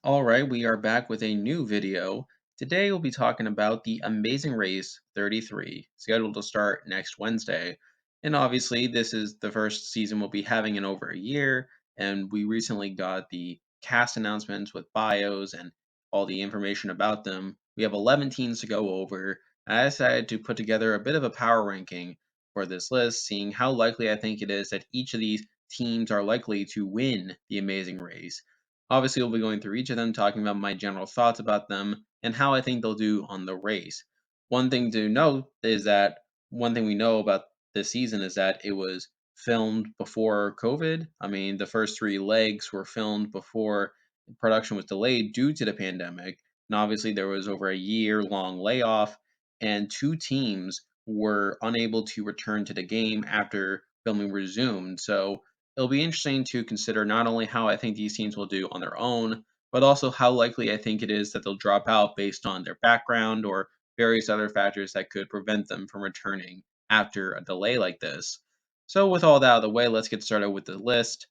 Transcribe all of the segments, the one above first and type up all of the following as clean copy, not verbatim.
All right, we are back with a new video. Today we'll be talking about the Amazing Race 33, scheduled to start next Wednesday. And obviously, this is the first season we'll be having in over a year, and we recently got the cast announcements with bios and all the information about them. We have 11 teams to go over, and I decided to put together a bit of a power ranking for this list, seeing how likely I think it is that each of these teams are likely to win the Amazing Race. Obviously, we'll be going through each of them, talking about my general thoughts about them and how I think they'll do on the race. One thing to note is that one thing we know about this season is that it was filmed before COVID. I mean, the first three legs were filmed before production was delayed due to the pandemic. And obviously, there was over a year long layoff, and two teams were unable to return to the game after filming resumed. So, it'll be interesting to consider not only how I think these teams will do on their own, but also how likely I think it is that they'll drop out based on their background or various other factors that could prevent them from returning after a delay like this. So, with all that out of the way, let's get started with the list.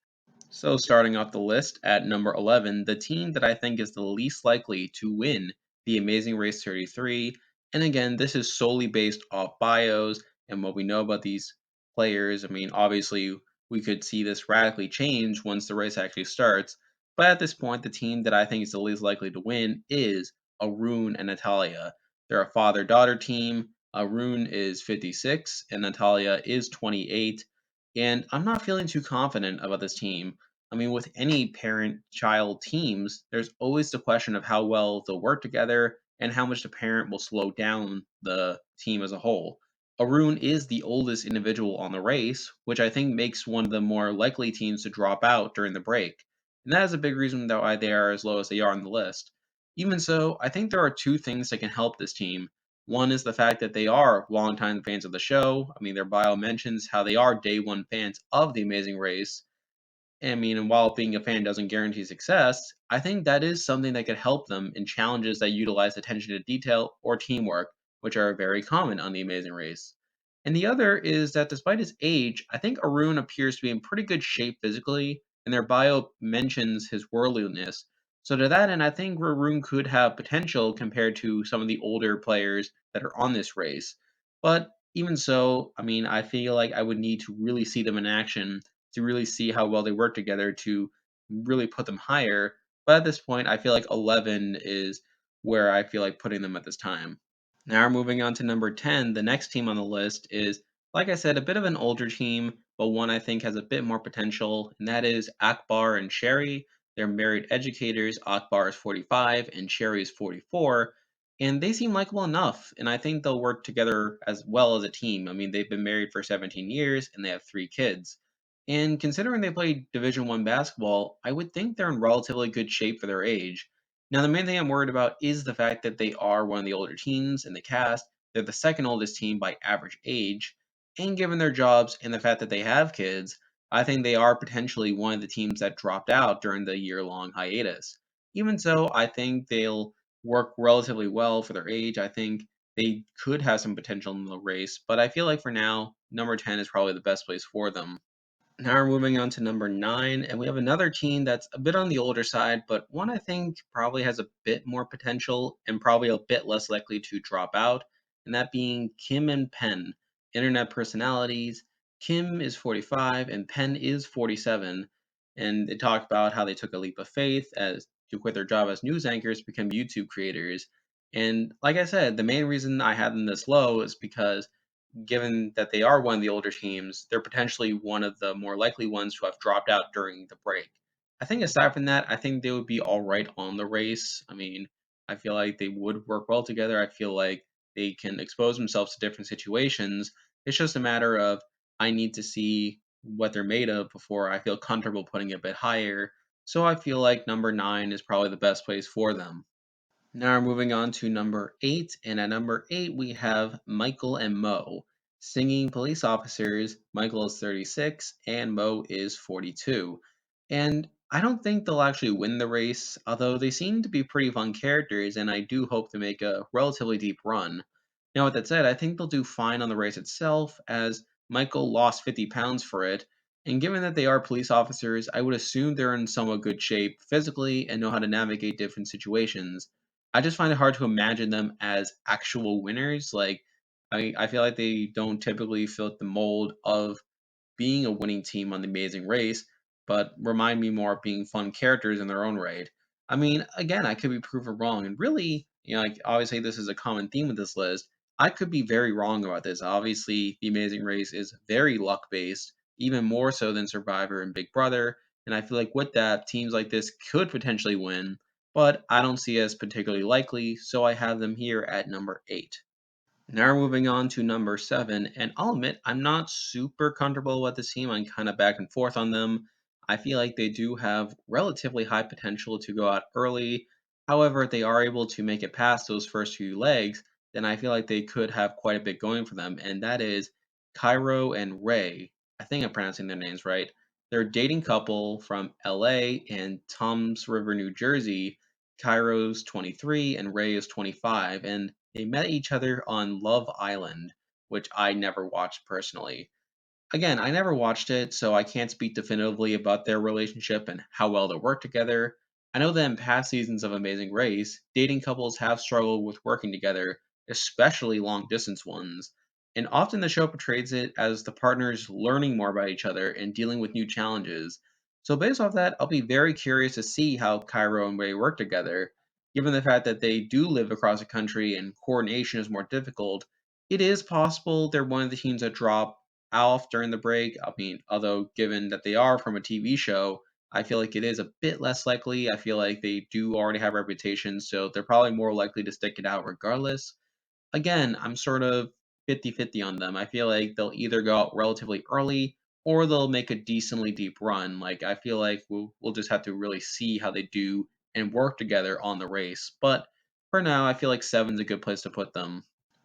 So, starting off the list at number 11, the team that I think is the least likely to win the Amazing Race 33. And again, this is solely based off bios and what we know about these players. I mean, obviously, we could see this radically change once the race actually starts. But at this point, the team that I think is the least likely to win is Arun and Natalia. They're a father daughter team. Arun is 56 and Natalia is 28. And I'm not feeling too confident about this team. I mean, with any parent child teams, there's always the question of how well they'll work together and how much the parent will slow down the team as a whole. Arun is the oldest individual on the race, which I think makes one of the more likely teams to drop out during the break. And that is a big reason why they are as low as they are on the list. Even so, I think there are two things that can help this team. One is the fact that they are longtime fans of the show. I mean, their bio mentions how they are day one fans of The Amazing Race. I mean, and while being a fan doesn't guarantee success, I think that is something that could help them in challenges that utilize attention to detail or teamwork, which are very common on The Amazing Race. And the other is that despite his age, I think Arun appears to be in pretty good shape physically, and their bio mentions his worldliness. So to that end, I think Arun could have potential compared to some of the older players that are on this race. But even so, I mean, I feel like I would need to really see them in action to really see how well they work together to really put them higher. But at this point, I feel like 11 is where I feel like putting them at this time. Now, moving on to number 10, the next team on the list is, like I said, a bit of an older team, but one I think has a bit more potential, and that is Akbar and Sheri. They're married educators. Akbar is 45 and Sheri is 44, and they seem likable enough, and I think they'll work together as well as a team. I mean, they've been married for 17 years and they have three kids. And considering they play Division 1 basketball, I would think they're in relatively good shape for their age. Now, the main thing I'm worried about is the fact that they are one of the older teams in the cast. They're the second oldest team by average age. And given their jobs and the fact that they have kids, I think they are potentially one of the teams that dropped out during the year long hiatus. Even so, I think they'll work relatively well for their age. I think they could have some potential in the race, but I feel like for now, number 10 is probably the best place for them. Now we're moving on to number 9, and we have another team that's a bit on the older side, but one I think probably has a bit more potential and probably a bit less likely to drop out, and that being Kim and Penn, internet personalities. Kim is 45 and Penn is 47, and they talk about how they took a leap of faith as to quit their job as news anchors to become YouTube creators. And like I said, the main reason I had them this low is because given that they are one of the older teams, they're potentially one of the more likely ones to have dropped out during the break. I think aside from that, I think they would be all right on the race. I mean, I feel like they would work well together. I feel like they can expose themselves to different situations. It's just a matter of I need to see what they're made of before I feel comfortable putting it a bit higher. So I feel like number 9 is probably the best place for them. Now we're moving on to number 8, and at number 8 we have Michael and Mo. Singing police officers, Michael is 36 and Mo is 42. And I don't think they'll actually win the race, although they seem to be pretty fun characters, and I do hope to make a relatively deep run. Now, with that said, I think they'll do fine on the race itself, as Michael lost 50 pounds for it, And given that they are police officers, I would assume they're in somewhat good shape physically and know how to navigate different situations. I just find it hard to imagine them as actual winners. Like, I feel like they don't typically fit the mold of being a winning team on The Amazing Race, but remind me more of being fun characters in their own right. I mean, again, I could be proven wrong, and really, like obviously, this is a common theme with this list. I could be very wrong about this. Obviously, The Amazing Race is very luck based, even more so than Survivor and Big Brother. And I feel like with that, teams like this could potentially win, but I don't see it as particularly likely, so I have them here at number 8. Now we're moving on to number 7, and I'll admit I'm not super comfortable with this team. I'm kind of back and forth on them. I feel like they do have relatively high potential to go out early. However, if they are able to make it past those first few legs, then I feel like they could have quite a bit going for them, and that is Cairo and Ray. I think I'm pronouncing their names right. They're a dating couple from LA and Toms River, New Jersey. Cairo's 23 and Ray is 25, and they met each other on Love Island, which I never watched personally. Again, I never watched it, so I can't speak definitively about their relationship and how well they work together. I know that in past seasons of Amazing Race, dating couples have struggled with working together, especially long distance ones. And often the show portrays it as the partners learning more about each other and dealing with new challenges. So, based off that, I'll be very curious to see how Cairo and Ray work together. Given the fact that they do live across the country and coordination is more difficult, it is possible they're one of the teams that drop off during the break. I mean, although given that they are from a TV show, I feel like it is a bit less likely. I feel like they do already have reputations, so they're probably more likely to stick it out regardless. Again, I'm sort of 50-50 on them. I feel like they'll either go out relatively early or they'll make a decently deep run. Like, I feel like we'll just have to really see how they do and work together on the race. But for now, I feel like seven's a good place to put them.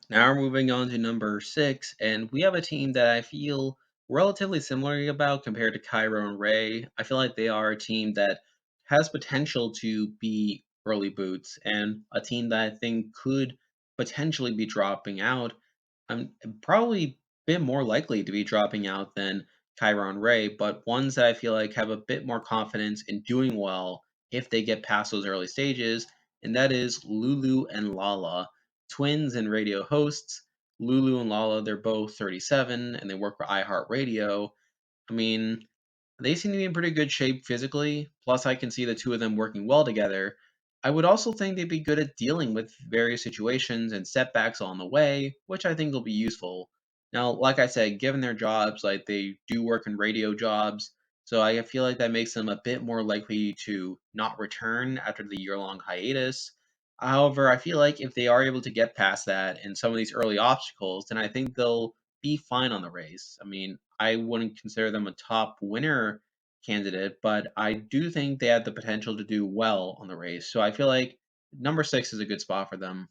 Now we're moving on to number 6, and we have a team that I feel relatively similarly about compared to Cairo and Ray. I feel like they are a team that has potential to be early boots, and a team that I think could potentially be dropping out. I'm probably a bit more likely to be dropping out than Cairo and Ray, but ones that I feel like have a bit more confidence in doing well if they get past those early stages, and that is Lulu and Lala, twins and radio hosts. Lulu and Lala, they're both 37 and they work for iHeartRadio. I mean, they seem to be in pretty good shape physically, plus I can see the two of them working well together. I would also think they'd be good at dealing with various situations and setbacks on the way, which I think will be useful. Now, like I said, given their jobs, like they do work in radio jobs, so I feel like that makes them a bit more likely to not return after the year-long hiatus. However, I feel like if they are able to get past that and some of these early obstacles, then I think they'll be fine on the race. I mean, I wouldn't consider them a top winner candidate, but I do think they have the potential to do well on the race. So I feel like number 6 is a good spot for them.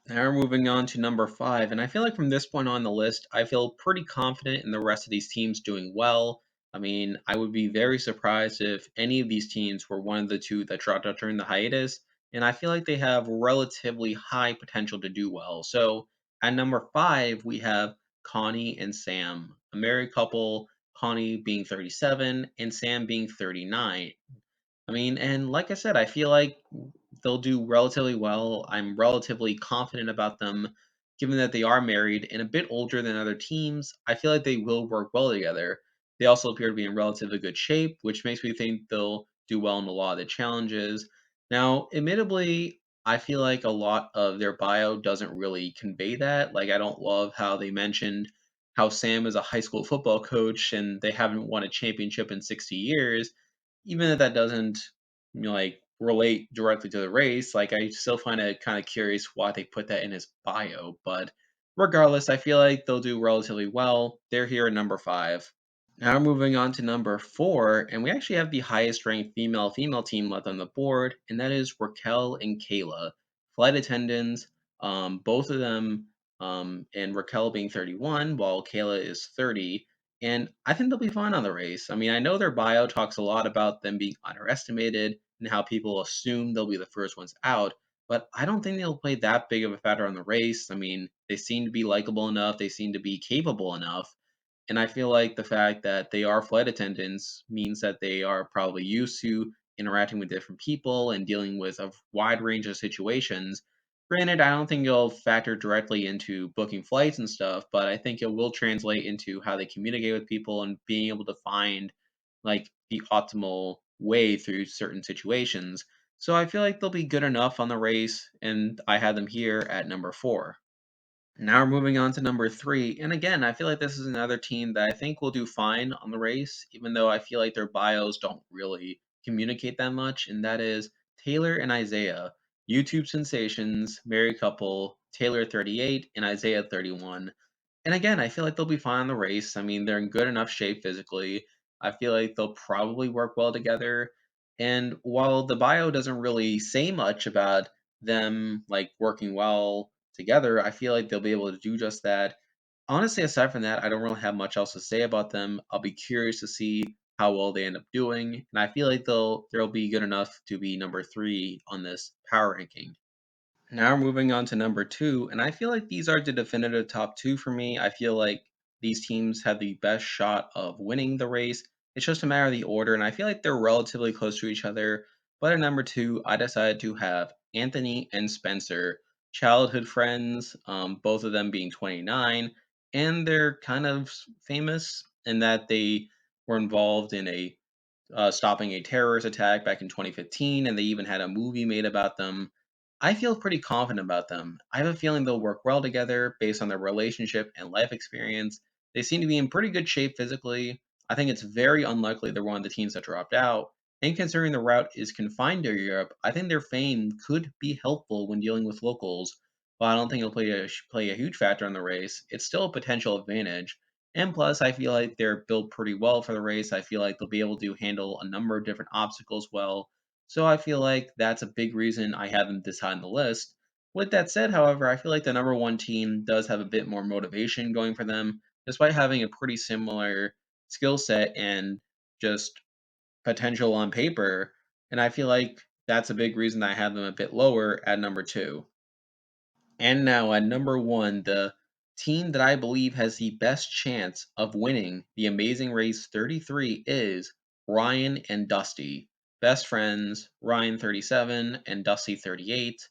Now we're moving on to number 5, and I feel like from this point on the list, I feel pretty confident in the rest of these teams doing well. I mean, I would be very surprised if any of these teams were one of the two that dropped out during the hiatus, and I feel like they have relatively high potential to do well. So at number 5, we have Connie and Sam, a married couple, Connie being 37 and Sam being 39. I mean, and like I said, I feel like they'll do relatively well. I'm relatively confident about them, given that they are married and a bit older than other teams. I feel like they will work well together. They also appear to be in relatively good shape, which makes me think they'll do well in a lot of the challenges. Now, admittedly, I feel like a lot of their bio doesn't really convey that. Like, I don't love how they mentioned how Sam is a high school football coach and they haven't won a championship in 60 years, even if that doesn't like relate directly to the race, like I still find it kind of curious why they put that in his bio. But regardless, I feel like they'll do relatively well. They're here at number 5. Now moving on to number 4, and we actually have the highest ranked female team left on the board, and that is Raquel and Cayla, flight attendants. Both of them, and Raquel being 31, while Kayla is 30. And I think they'll be fine on the race. I mean, I know their bio talks a lot about them being underestimated and how people assume they'll be the first ones out, but I don't think they'll play that big of a factor on the race. I mean, they seem to be likable enough, they seem to be capable enough. And I feel like the fact that they are flight attendants means that they are probably used to interacting with different people and dealing with a wide range of situations. Granted, I don't think it'll factor directly into booking flights and stuff, but I think it will translate into how they communicate with people and being able to find like the optimal way through certain situations. So I feel like they'll be good enough on the race, and I had them here at number 4. Now we're moving on to number 3, and again, I feel like this is another team that I think will do fine on the race, even though I feel like their bios don't really communicate that much, and that is Taylor and Isaiah, YouTube sensations, married couple, Taylor 38 and Isaiah 31. And again, I feel like they'll be fine on the race. I mean, they're in good enough shape physically. I feel like they'll probably work well together. And while the bio doesn't really say much about them like working well together, I feel like they'll be able to do just that. Honestly, aside from that, I don't really have much else to say about them. I'll be curious to see how well they end up doing, and I feel like they'll be good enough to be number 3 on this power ranking. Now we're moving on to number 2, and I feel like these are the definitive top 2 for me. I feel like these teams have the best shot of winning the race. It's just a matter of the order, and I feel like they're relatively close to each other. But at number 2, I decided to have Anthony and Spencer, childhood friends, both of them being 29, and they're kind of famous in that they were involved in a stopping a terrorist attack back in 2015, and they even had a movie made about them. I feel pretty confident about them. I have a feeling they'll work well together based on their relationship and life experience. They seem to be in pretty good shape physically. I think it's very unlikely they're one of the teams that dropped out. And considering the route is confined to Europe, I think their fame could be helpful when dealing with locals. While I don't think it'll play a huge factor in the race, it's still a potential advantage. And plus, I feel like they're built pretty well for the race. I feel like they'll be able to handle a number of different obstacles well. So I feel like that's a big reason I have them this high on the list. With that said, however, I feel like the number 1 team does have a bit more motivation going for them, despite having a pretty similar skill set and just potential on paper. And I feel like that's a big reason I have them a bit lower at number 2. And now at number 1, the team that I believe has the best chance of winning the Amazing Race 33 is Ryan and Dusty. Best friends, Ryan 37 and Dusty 38.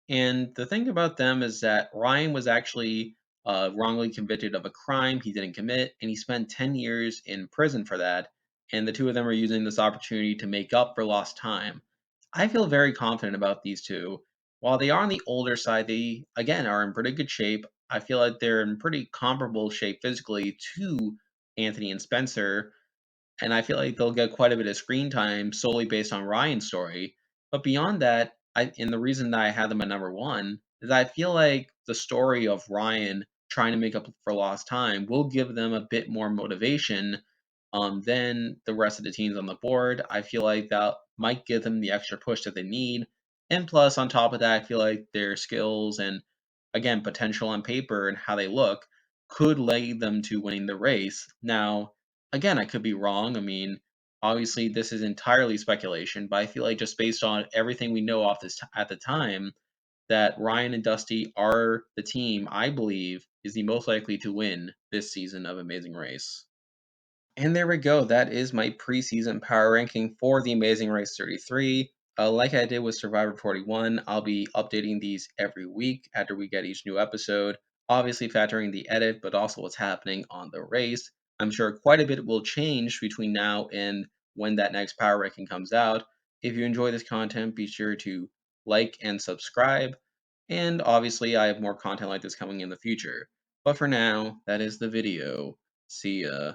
And the thing about them is that Ryan was actually wrongly convicted of a crime he didn't commit, and he spent 10 years in prison for that. And the two of them are using this opportunity to make up for lost time. I feel very confident about these two. While they are on the older side, they, again, are in pretty good shape. I feel like they're in pretty comparable shape physically to Anthony and Spencer, and I feel like they'll get quite a bit of screen time solely based on Ryan's story. But beyond that, and the reason that I had them at number 1 is I feel like the story of Ryan trying to make up for lost time will give them a bit more motivation than the rest of the teams on the board. I feel like that might give them the extra push that they need. And plus, on top of that, I feel like their skills and, again, potential on paper and how they look could lead them to winning the race. Now, again, I could be wrong. I mean, obviously, this is entirely speculation, but I feel like just based on everything we know off at the time, that Ryan and Dusty are the team I believe is the most likely to win this season of Amazing Race. And there we go. That is my preseason power ranking for the Amazing Race 33. Like I did with Survivor 41, I'll be updating these every week after we get each new episode. Obviously, factoring the edit, but also what's happening on the race. I'm sure quite a bit will change between now and when that next power ranking comes out. If you enjoy this content, be sure to like and subscribe. And obviously, I have more content like this coming in the future. But for now, that is the video. See ya.